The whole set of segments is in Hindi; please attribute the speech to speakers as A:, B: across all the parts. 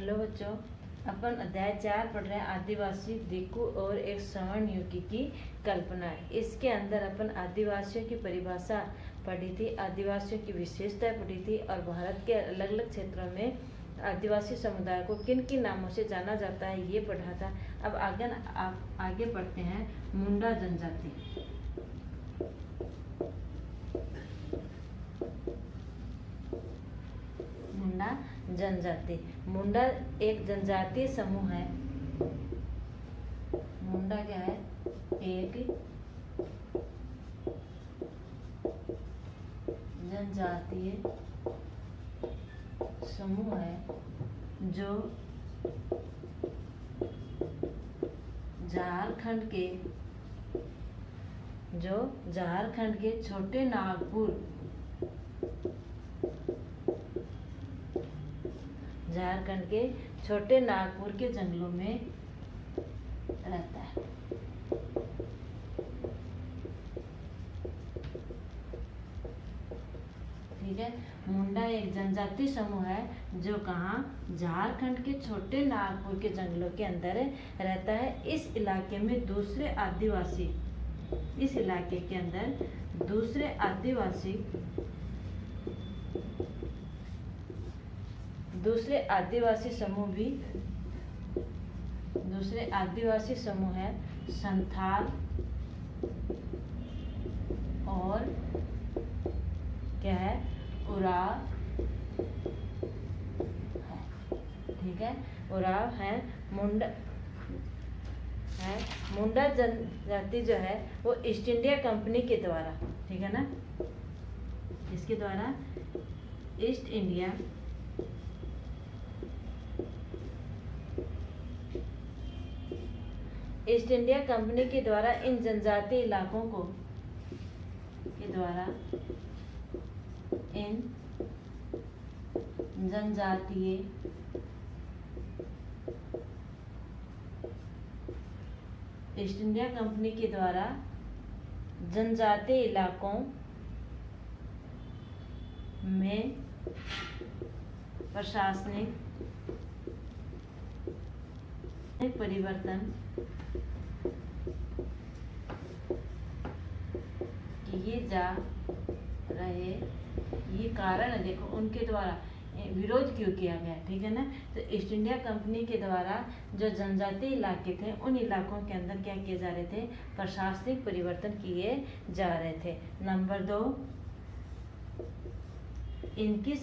A: हेलो बच्चों, अपन अध्याय 4 पढ़ रहे हैं आदिवासी दिक्कू और एक सवर्ण युगी की कल्पना। इसके अंदर अपन आदिवासियों की परिभाषा पढ़ी थी, आदिवासियों की विशेषताएं पढ़ी थी और भारत के अलग अलग क्षेत्रों में आदिवासी समुदाय को किन किन नामों से जाना जाता है ये पढ़ा था। अब आगे पढ़ते हैं मुंडा जनजाति। मुंडा जनजाति। मुंडा एक जनजातीय समूह है। मुंडा क्या है? एक जनजातीय समूह है जो झारखंड के छोटे नागपुर के जंगलों में रहता है। ठीक है, मुंडा एक जनजातीय समूह है जो कहाँ? झारखंड के छोटे नागपुर के जंगलों के अंदर रहता है। इस इलाके में दूसरे आदिवासी समूह है संथाल और क्या है? उराव है। ठीक है, उराव है। मुंडा जनजाति जो है वो ईस्ट इंडिया कंपनी के द्वारा, ठीक है ना, इसके द्वारा ईस्ट इंडिया कंपनी के द्वारा इन जनजातीय इलाकों को ईस्ट इंडिया कंपनी के द्वारा जनजातीय इलाकों में प्रशासनिक परिवर्तन किए जा रहे। ये कारण है, देखो उनके द्वारा विरोध क्यों किया गया, ठीक है ना। तो ईस्ट इंडिया कंपनी के द्वारा जो जनजातीय इलाके थे उन इलाकों के अंदर क्या किए जा रहे थे? प्रशासनिक परिवर्तन किए जा रहे थे। नंबर 2, इनकी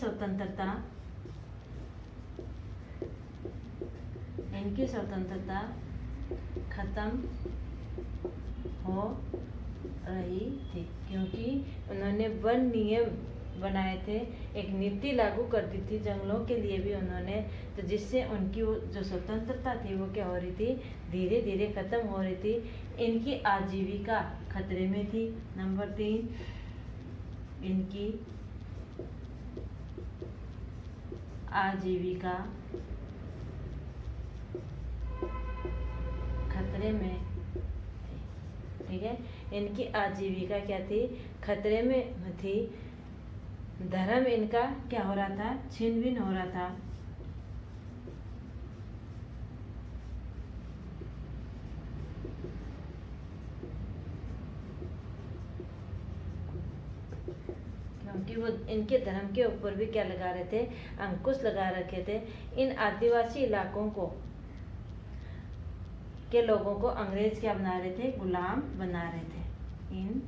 A: स्वतंत्रता खत्म हो रही थी क्योंकि उन्होंने वन नियम बनाए थे, एक नीति लागू कर दी थी जंगलों के लिए भी उन्होंने, तो जिससे उनकी वो जो स्वतंत्रता थी वो क्या हो रही थी? धीरे धीरे खत्म हो रही थी। इनकी आजीविका खतरे में थी। नंबर 3, इनकी आजीविका खतरे में थी। ठीक है, इनकी आजीविका क्या थी? खतरे में थी। धर्म इनका क्या हो रहा था? छिन्न भिन्न हो रहा था। क्योंकि वो इनके धर्म के ऊपर भी क्या लगा रहे थे? अंकुश लगा रखे थे। इन आदिवासी इलाकों के लोगों को अंग्रेज क्या बना रहे थे? गुलाम बना रहे थे। इन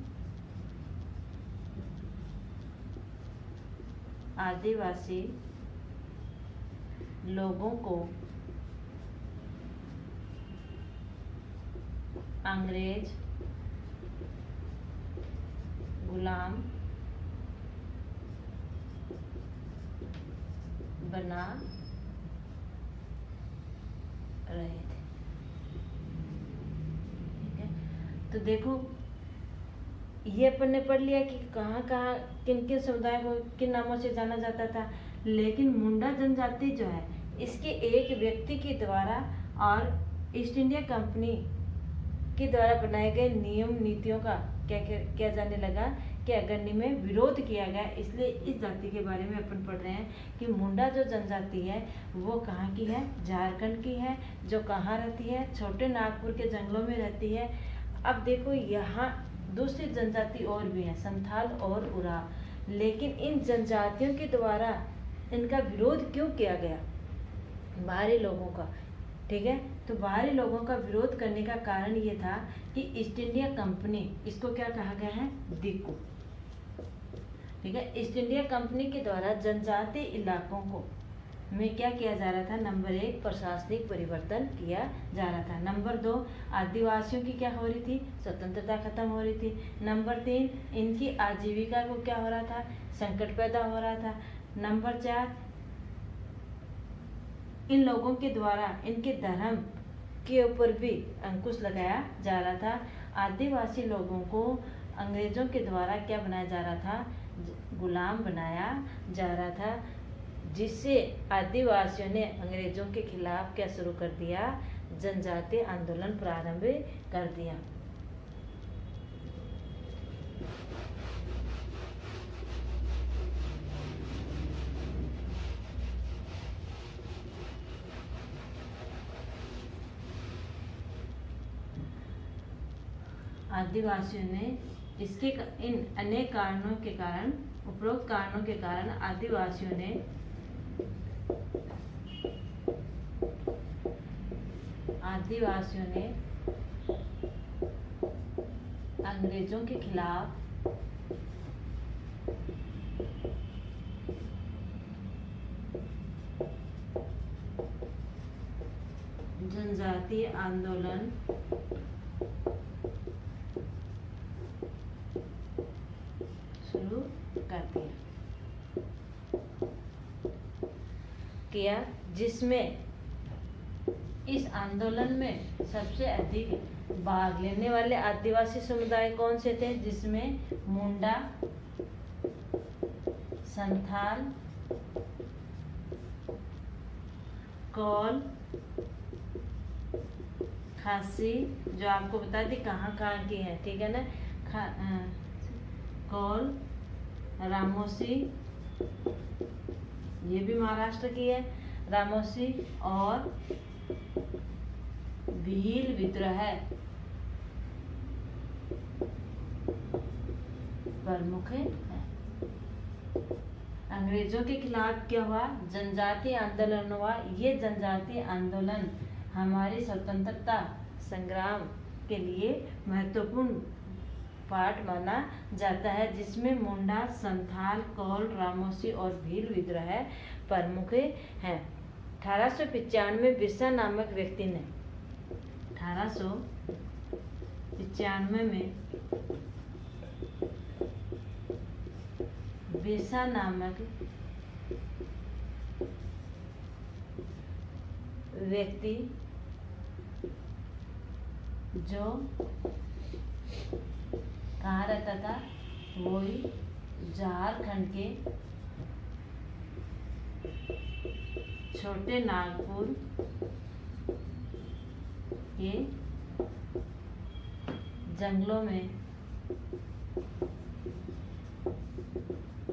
A: आदिवासी लोगों को अंग्रेज गुलाम बना रहे थे। ठीक है, तो देखो ये अपन ने पढ़ लिया कि कहाँ कहाँ किन किन समुदाय को किन नामों से जाना जाता था। लेकिन मुंडा जनजाति जो है इसके एक व्यक्ति के द्वारा और ईस्ट इंडिया कंपनी के द्वारा बनाए गए नियम नीतियों का क्या जाने लगा के अग्रणी में विरोध किया गया। इसलिए इस जाति के बारे में अपन पढ़ रहे हैं कि मुंडा जो जनजाति है वो कहाँ की है, झारखंड की है, जो कहाँ रहती है, छोटे नागपुर के जंगलों में रहती है। अब देखो यहाँ दूसरी जनजाति और भी है, संथाल और उराव, लेकिन इन जनजातियों के द्वारा इनका विरोध क्यों किया गया, बाहरी लोगों का, ठीक है। तो बाहरी लोगों का विरोध करने का कारण ये था कि ईस्ट इंडिया कंपनी, इसको क्या कहा गया है, दिक्कू, ठीक है। ईस्ट इंडिया कंपनी के द्वारा जनजातीय इलाकों को में क्या किया जा रहा था, नंबर 1 प्रशासनिक परिवर्तन किया जा रहा था। नंबर 2 आदिवासियों की क्या हो रही थी, स्वतंत्रता खत्म हो रही थी। नंबर 3 इनकी आजीविका को क्या हो रहा था, संकट पैदा हो रहा था। नंबर 4 इन लोगों के द्वारा इनके धर्म के ऊपर भी अंकुश लगाया जा रहा था। आदिवासी लोगों को अंग्रेजों के द्वारा क्या बनाया जा रहा था, गुलाम बनाया जा रहा था, जिससे आदिवासियों ने अंग्रेजों के खिलाफ क्या शुरू कर दिया, जनजातीय आंदोलन प्रारंभ कर दिया। आदिवासियों ने इसके इन अनेक कारणों के कारण, उपरोक्त कारणों के कारण आदिवासियों ने अंग्रेजों के खिलाफ जनजातीय आंदोलन शुरू कर किया, जिसमें इस आंदोलन में सबसे अधिक भाग लेने वाले आदिवासी समुदाय कौन से थे, जिसमें मुंडा, संथाल, कौल, खासी, जो आपको बता दी कहाँ कहाँ की है, ठीक है ना, कौल, रामोसी, ये भी महाराष्ट्र की है, रामोसी, और भील विद्रोह प्रमुख है। अंग्रेजों के खिलाफ क्या हुआ, जनजातीय आंदोलन हुआ। ये जनजातीय आंदोलन हमारी स्वतंत्रता संग्राम के लिए महत्वपूर्ण पार्ट माना जाता है, जिसमें मुंडा, संथाल, कौल, रामोसी और भील विद्रोह प्रमुख हैं। 1895 में बिरसा नामक व्यक्ति ने 1895 में बिरसा नामक व्यक्ति जो कहाँ रहता था, वही झारखंड के छोटे नागपुर के जंगलों में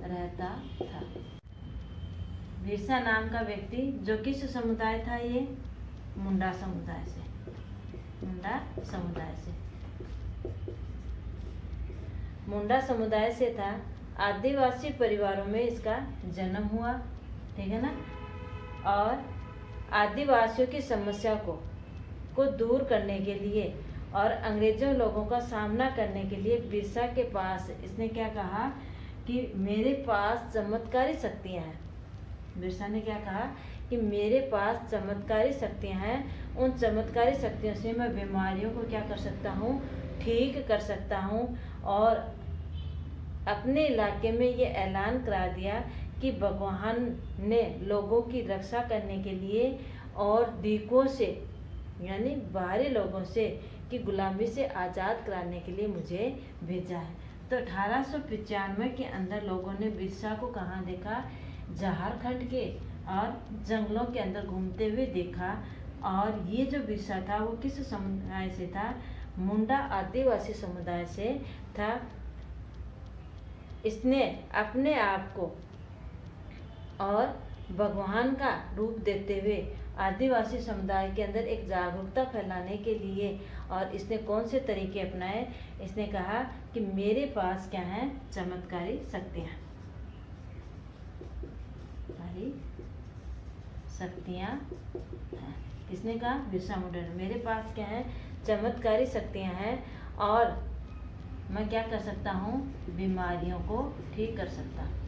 A: रहता था। बिरसा नाम का व्यक्ति जो किस समुदाय था, ये मुंडा समुदाय से, मुंडा समुदाय से था। आदिवासी परिवारों में इसका जन्म हुआ, ठीक है ना। और आदिवासियों की समस्या को दूर करने के लिए और अंग्रेजों लोगों का सामना करने के लिए बिरसा के पास इसने क्या कहा कि मेरे पास चमत्कारी शक्तियाँ हैं। बिरसा ने क्या कहा कि मेरे पास चमत्कारी शक्तियाँ हैं, उन चमत्कारी शक्तियों से मैं बीमारियों को क्या कर सकता हूँ, ठीक कर सकता हूँ। और अपने इलाके में ये ऐलान करा दिया कि भगवान ने लोगों की रक्षा करने के लिए और दीकों से यानी बाहरी लोगों से की गुलामी से आज़ाद कराने के लिए मुझे भेजा है। तो 1895 के अंदर लोगों ने बिरसा को कहाँ देखा, झारखंड के और जंगलों के अंदर घूमते हुए देखा। और ये जो बिरसा था वो किस समुदाय से था, मुंडा आदिवासी समुदाय से था। इसने अपने आप को और भगवान का रूप देते हुए आदिवासी समुदाय के अंदर एक जागरूकता फैलाने के लिए, और इसने कौन से तरीके अपनाए? इसने कहा कि मेरे पास क्या है? चमत्कारी शक्तियाँ, शक्तियाँ हैं। किसने कहा? बिरसा मुंडा ने। मेरे पास क्या है? चमत्कारी शक्तियाँ हैं और मैं क्या कर सकता हूँ? बीमारियों को ठीक कर सकता हूँ।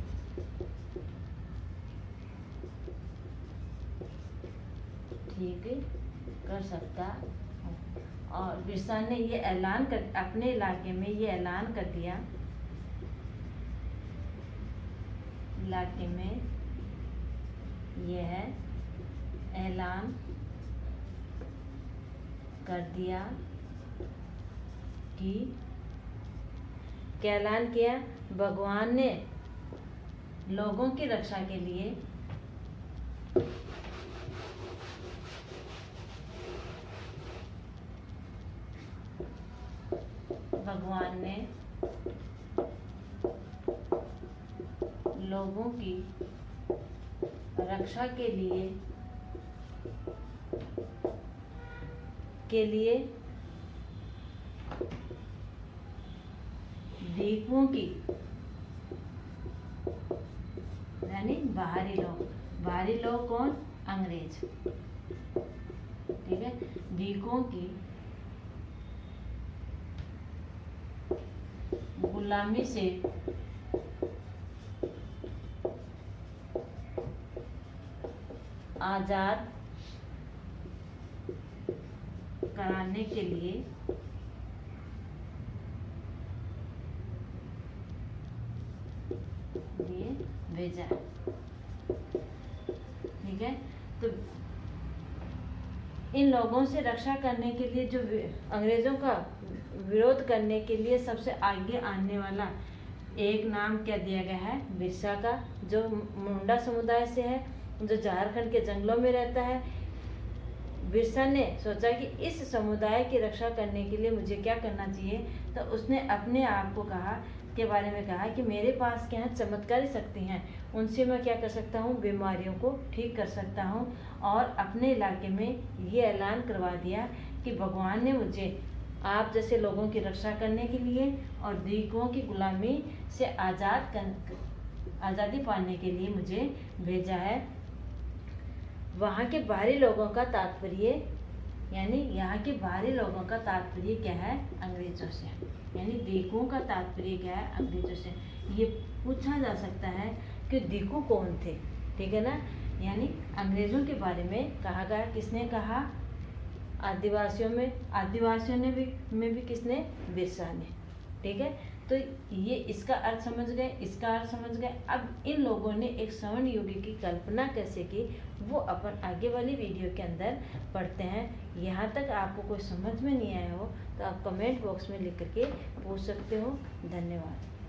A: ठीक कर सकता हूँ। और बिरसा ने ये ऐलान कर, अपने इलाके में ये ऐलान कर दिया, इलाके में यह ऐलान कर दिया कि क्या ऐलान किया? भगवान ने लोगों की रक्षा के लिए भगवान ने लोगों की रक्षा के लिए द्वीपों की, यानी बाहरी लोग कौन? अंग्रेज। ठीक है, द्वीपों की गुलामी से आजाद कराने के लिए भेजा। ठीक है, तो इन लोगों से रक्षा करने के लिए, जो अंग्रेजों का विरोध करने के लिए सबसे आगे आने वाला एक नाम क्या दिया गया है? बिरसा का, जो मुंडा समुदाय से है, जो झारखंड के जंगलों में रहता है। बिरसा ने सोचा कि इस समुदाय की रक्षा करने के लिए मुझे क्या करना चाहिए, तो उसने अपने आप को के बारे में कहा कि मेरे पास क्या है? चमत्कारी शक्ति हैं, उनसे मैं क्या कर सकता हूँ? बीमारियों को ठीक कर सकता हूँ। और अपने इलाके में ये ऐलान करवा दिया कि भगवान ने मुझे आप जैसे लोगों की रक्षा करने के लिए और द्वीपों की गुलामी से आज़ादी पाने के लिए मुझे भेजा है। वहाँ के बाहरी लोगों का तात्पर्य, यानी यहाँ के बाहरी लोगों का तात्पर्य क्या है? अंग्रेजों से। यानी द्वीपों का तात्पर्य क्या है? अंग्रेजों से। ये पूछा जा सकता है कि द्वीपु कौन थे? ठीक है ना, यानी अंग्रेजों के बारे में कहा गया। किसने कहा? आदिवासियों में भी किसने? बिरसा ने। ठीक है, तो ये इसका अर्थ समझ गए, इसका अर्थ समझ गए। अब इन लोगों ने एक स्वर्ण युग की कल्पना कैसे की, वो अपन आगे वाली वीडियो के अंदर पढ़ते हैं। यहाँ तक आपको कोई समझ में नहीं आया हो तो आप कमेंट बॉक्स में लिख करके पूछ सकते हो। धन्यवाद।